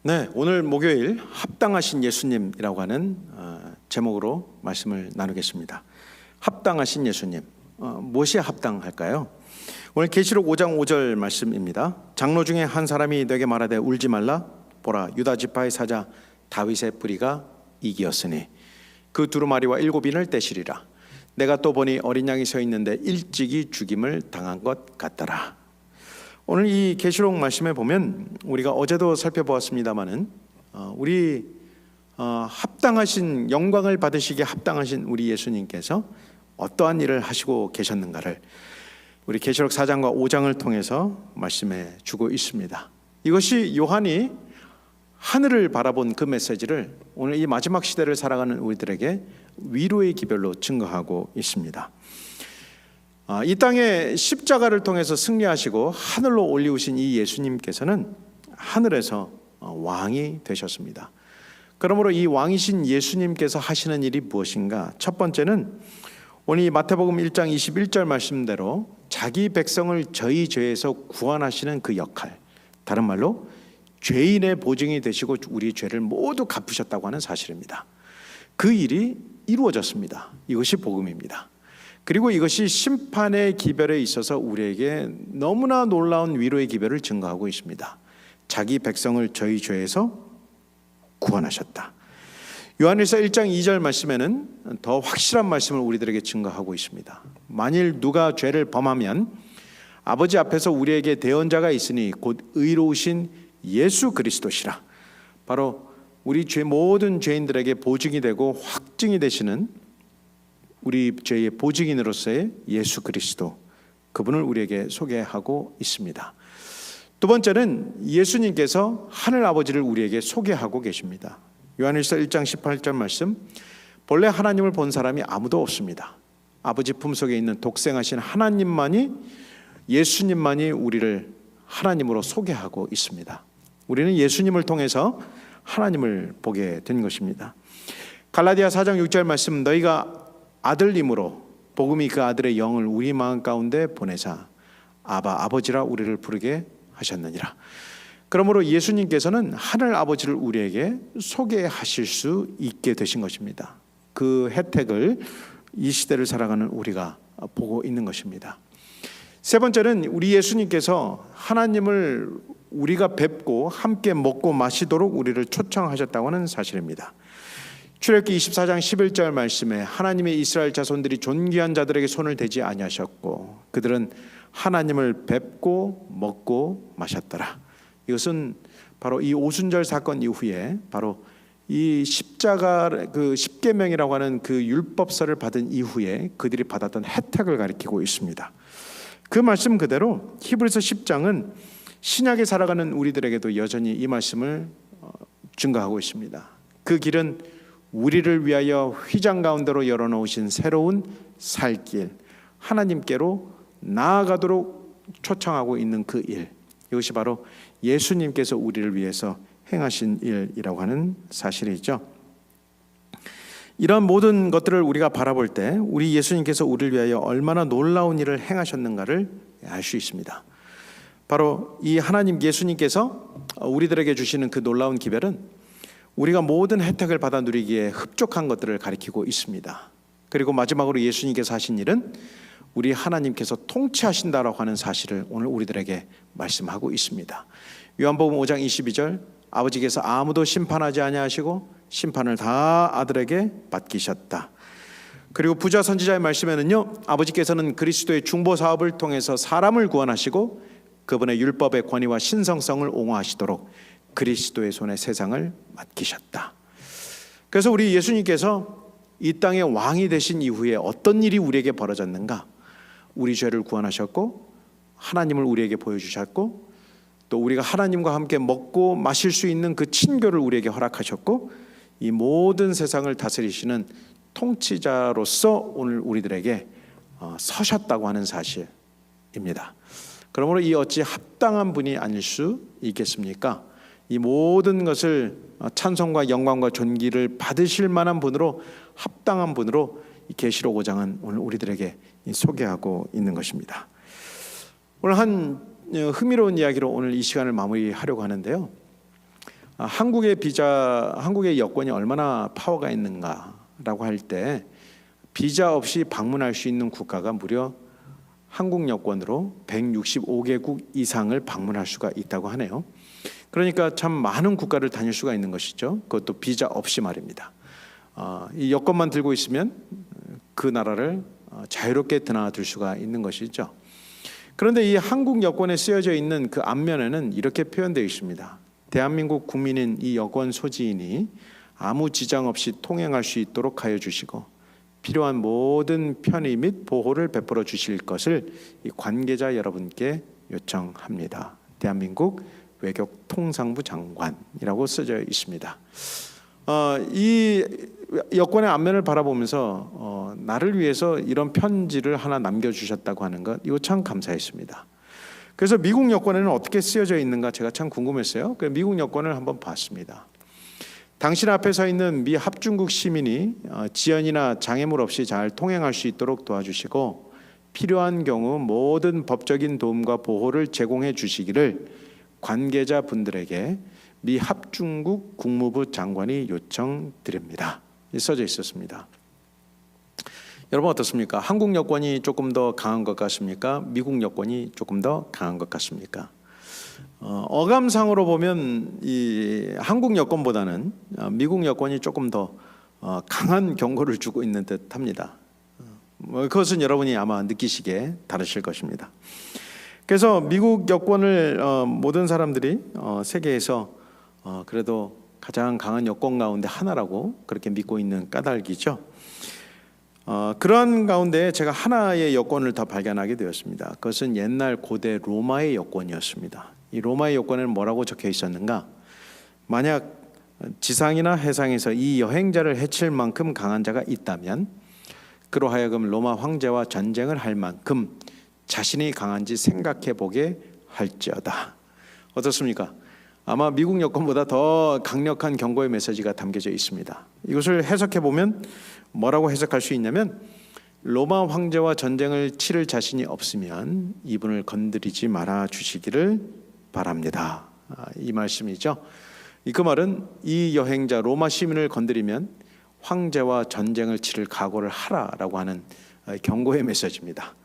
네, 오늘 목요일 합당하신 예수님이라고 하는 제목으로 말씀을 나누겠습니다. 합당하신 예수님, 무엇이 합당할까요? 오늘 계시록 5장 5절 말씀입니다. 장로 중에 한 사람이 내게 말하되 울지 말라. 보라, 유다 지파의 사자 다윗의 뿌리가 이기었으니 그 두루마리와 7인을 떼시리라. 내가 또 보니 어린 양이 서 있는데 일찍이 죽임을 당한 것 같더라. 오늘 이 계시록 말씀에 보면 우리가 어제도 살펴보았습니다마는 우리 합당하신, 영광을 받으시기에 합당하신 우리 예수님께서 어떠한 일을 하시고 계셨는가를 우리 계시록 4장과 5장을 통해서 말씀해 주고 있습니다. 이것이 요한이 하늘을 바라본 그 메시지를 오늘 이 마지막 시대를 살아가는 우리들에게 위로의 기별로 증거하고 있습니다. 이 땅에 십자가를 통해서 승리하시고 하늘로 올리우신 이 예수님께서는 하늘에서 왕이 되셨습니다. 그러므로 이 왕이신 예수님께서 하시는 일이 무엇인가? 첫 번째는 오늘 이 마태복음 1장 21절 말씀대로 자기 백성을 저희 죄에서 구원하시는 그 역할, 다른 말로 죄인의 보증이 되시고 우리 죄를 모두 갚으셨다고 하는 사실입니다. 그 일이 이루어졌습니다. 이것이 복음입니다. 그리고 이것이 심판의 기별에 있어서 우리에게 너무나 놀라운 위로의 기별을 증거하고 있습니다. 자기 백성을 저희 죄에서 구원하셨다. 요한일서 1장 2절 말씀에는 더 확실한 말씀을 우리들에게 증거하고 있습니다. 만일 누가 죄를 범하면 아버지 앞에서 우리에게 대언자가 있으니 곧 의로우신 예수 그리스도시라. 바로 우리 모든 죄인들에게 보증이 되고 확증이 되시는 우리 죄의 보증인으로서의 예수 그리스도, 그분을 우리에게 소개하고 있습니다. 두 번째는 예수님께서 하늘 아버지를 우리에게 소개하고 계십니다. 요한일서 1장 18절 말씀, 본래 하나님을 본 사람이 아무도 없습니다. 아버지 품속에 있는 독생하신 하나님만이, 예수님만이 우리를 하나님으로 소개하고 있습니다. 우리는 예수님을 통해서 하나님을 보게 된 것입니다. 갈라디아 4장 6절 말씀, 너희가 아들님으로 복음이 그 아들의 영을 우리 마음 가운데 보내사 아바 아버지라 우리를 부르게 하셨느니라. 그러므로 예수님께서는 하늘 아버지를 우리에게 소개하실 수 있게 되신 것입니다. 그 혜택을 이 시대를 살아가는 우리가 보고 있는 것입니다. 세 번째는 우리 예수님께서 하나님을 우리가 뵙고 함께 먹고 마시도록 우리를 초청하셨다고 하는 사실입니다. 출애굽기 24장 11절 말씀에 하나님의 이스라엘 자손들이 존귀한 자들에게 손을 대지 아니하셨고 그들은 하나님을 뵙고 먹고 마셨더라. 이것은 바로 이 오순절 사건 이후에 바로 이 십자가 그 십계명이라고 하는 그 율법서를 받은 이후에 그들이 받았던 혜택을 가리키고 있습니다. 그 말씀 그대로 히브리서 10장은 신약에 살아가는 우리들에게도 여전히 이 말씀을 증거하고 있습니다. 그 길은 우리를 위하여 휘장 가운데로 열어놓으신 새로운 살 길, 하나님께로 나아가도록 초청하고 있는 그 일, 이것이 바로 예수님께서 우리를 위해서 행하신 일이라고 하는 사실이죠. 이런 모든 것들을 우리가 바라볼 때 우리 예수님께서 우리를 위하여 얼마나 놀라운 일을 행하셨는가를 알 수 있습니다. 바로 이 하나님 예수님께서 우리들에게 주시는 그 놀라운 기별은 우리가 모든 혜택을 받아 누리기에 흡족한 것들을 가리키고 있습니다. 그리고 마지막으로 예수님께서 하신 일은 우리 하나님께서 통치하신다라고 하는 사실을 오늘 우리들에게 말씀하고 있습니다. 요한복음 5장 22절, 아버지께서 아무도 심판하지 아니하시고 심판을 다 아들에게 맡기셨다. 그리고 부자 선지자의 말씀에는요, 아버지께서는 그리스도의 중보 사업을 통해서 사람을 구원하시고 그분의 율법의 권위와 신성성을 옹호하시도록 그리스도의 손에 세상을 맡기셨다. 그래서 우리 예수님께서 이 땅의 왕이 되신 이후에 어떤 일이 우리에게 벌어졌는가? 우리 죄를 구원하셨고 하나님을 우리에게 보여주셨고 또 우리가 하나님과 함께 먹고 마실 수 있는 그 친교를 우리에게 허락하셨고 이 모든 세상을 다스리시는 통치자로서 오늘 우리들에게 서셨다고 하는 사실입니다. 그러므로 이 어찌 합당한 분이 아닐 수 있겠습니까? 이 모든 것을 찬송과 영광과 존귀를 받으실 만한 분으로, 합당한 분으로 이 계시록 5장은 오늘 우리들에게 소개하고 있는 것입니다. 오늘 한 흥미로운 이야기로 오늘 이 시간을 마무리하려고 하는데요. 한국의 여권이 얼마나 파워가 있는가라고 할 때 비자 없이 방문할 수 있는 국가가 무려 한국 여권으로 165개국 이상을 방문할 수가 있다고 하네요. 그러니까 참 많은 국가를 다닐 수가 있는 것이죠. 그것도 비자 없이 말입니다. 이 여권만 들고 있으면 그 나라를 자유롭게 드나들 수가 있는 것이죠. 그런데 이 한국 여권에 쓰여져 있는 그 앞면에는 이렇게 표현되어 있습니다. 대한민국 국민인 이 여권 소지인이 아무 지장 없이 통행할 수 있도록 하여 주시고 필요한 모든 편의 및 보호를 베풀어 주실 것을 이 관계자 여러분께 요청합니다. 대한민국 외교통상부 장관이라고 써져 있습니다. 이 여권의 앞면을 바라보면서 나를 위해서 이런 편지를 하나 남겨주셨다고 하는 것, 이거 참 감사했습니다. 그래서 미국 여권에는 어떻게 쓰여져 있는가 제가 참 궁금했어요. 그래서 미국 여권을 한번 봤습니다. 당신 앞에 서 있는 미 합중국 시민이 지연이나 장애물 없이 잘 통행할 수 있도록 도와주시고 필요한 경우 모든 법적인 도움과 보호를 제공해 주시기를 관계자분들에게 미 합중국 국무부 장관이 요청드립니다. 써져 있었습니다. 여러분 어떻습니까? 한국 여권이 조금 더 강한 것 같습니까? 미국 여권이 조금 더 강한 것 같습니까? 어감상으로 보면 이 한국 여권보다는 미국 여권이 조금 더 강한 경고를 주고 있는 듯합니다. 그것은 여러분이 아마 느끼시기에 다르실 것입니다. 그래서 미국 여권을 모든 사람들이 세계에서 그래도 가장 강한 여권 가운데 하나라고 그렇게 믿고 있는 까닭이죠. 그런 가운데 제가 하나의 여권을 더 발견하게 되었습니다. 그것은 옛날 고대 로마의 여권이었습니다. 이 로마의 여권에는 뭐라고 적혀 있었는가? 만약 지상이나 해상에서 이 여행자를 해칠 만큼 강한 자가 있다면 그로 하여금 로마 황제와 전쟁을 할 만큼 자신이 강한지 생각해 보게 할지어다. 어떻습니까? 아마 미국 여권보다 더 강력한 경고의 메시지가 담겨져 있습니다. 이것을 해석해 보면 뭐라고 해석할 수 있냐면 로마 황제와 전쟁을 치를 자신이 없으면 이분을 건드리지 말아 주시기를 바랍니다. 이 말씀이죠. 그 말은 이 여행자 로마 시민을 건드리면 황제와 전쟁을 치를 각오를 하라라고 하는 경고의 메시지입니다.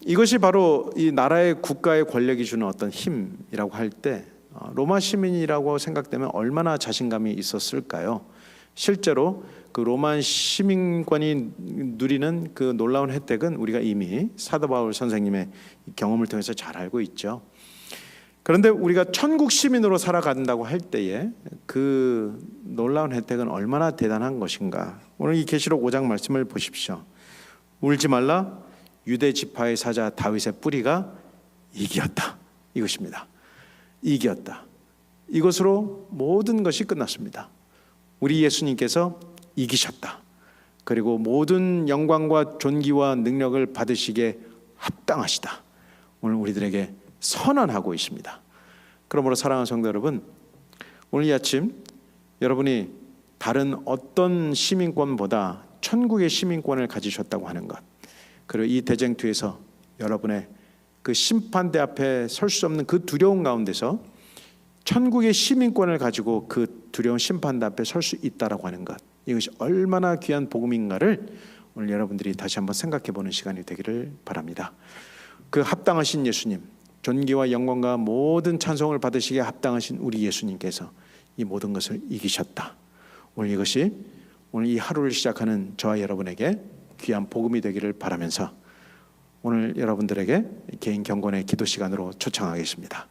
이것이 바로 이 나라의 국가의 권력이 주는 어떤 힘이라고 할 때 로마 시민이라고 생각되면 얼마나 자신감이 있었을까요? 실제로 그 로마 시민권이 누리는 그 놀라운 혜택은 우리가 이미 사도 바울 선생님의 경험을 통해서 잘 알고 있죠. 그런데 우리가 천국 시민으로 살아간다고 할 때에 그 놀라운 혜택은 얼마나 대단한 것인가. 오늘 이 계시록 5장 말씀을 보십시오. 울지 말라, 유대 지파의 사자 다윗의 뿌리가 이기었다. 이것입니다. 이기었다. 이것으로 모든 것이 끝났습니다. 우리 예수님께서 이기셨다. 그리고 모든 영광과 존귀와 능력을 받으시기에 합당하시다. 오늘 우리들에게 선언하고 있습니다. 그러므로 사랑하는 성도 여러분, 오늘 이 아침 여러분이 다른 어떤 시민권보다 천국의 시민권을 가지셨다고 하는 것, 그리고 이 대쟁투에서 여러분의 그 심판대 앞에 설 수 없는 그 두려움 가운데서 천국의 시민권을 가지고 그 두려운 심판대 앞에 설 수 있다라고 하는 것, 이것이 얼마나 귀한 복음인가를 오늘 여러분들이 다시 한번 생각해 보는 시간이 되기를 바랍니다. 그 합당하신 예수님, 존귀와 영광과 모든 찬송을 받으시기에 합당하신 우리 예수님께서 이 모든 것을 이기셨다. 오늘 이것이 오늘 이 하루를 시작하는 저와 여러분에게 귀한 복음이 되기를 바라면서 오늘 여러분들에게 개인 경건의 기도 시간으로 초청하겠습니다.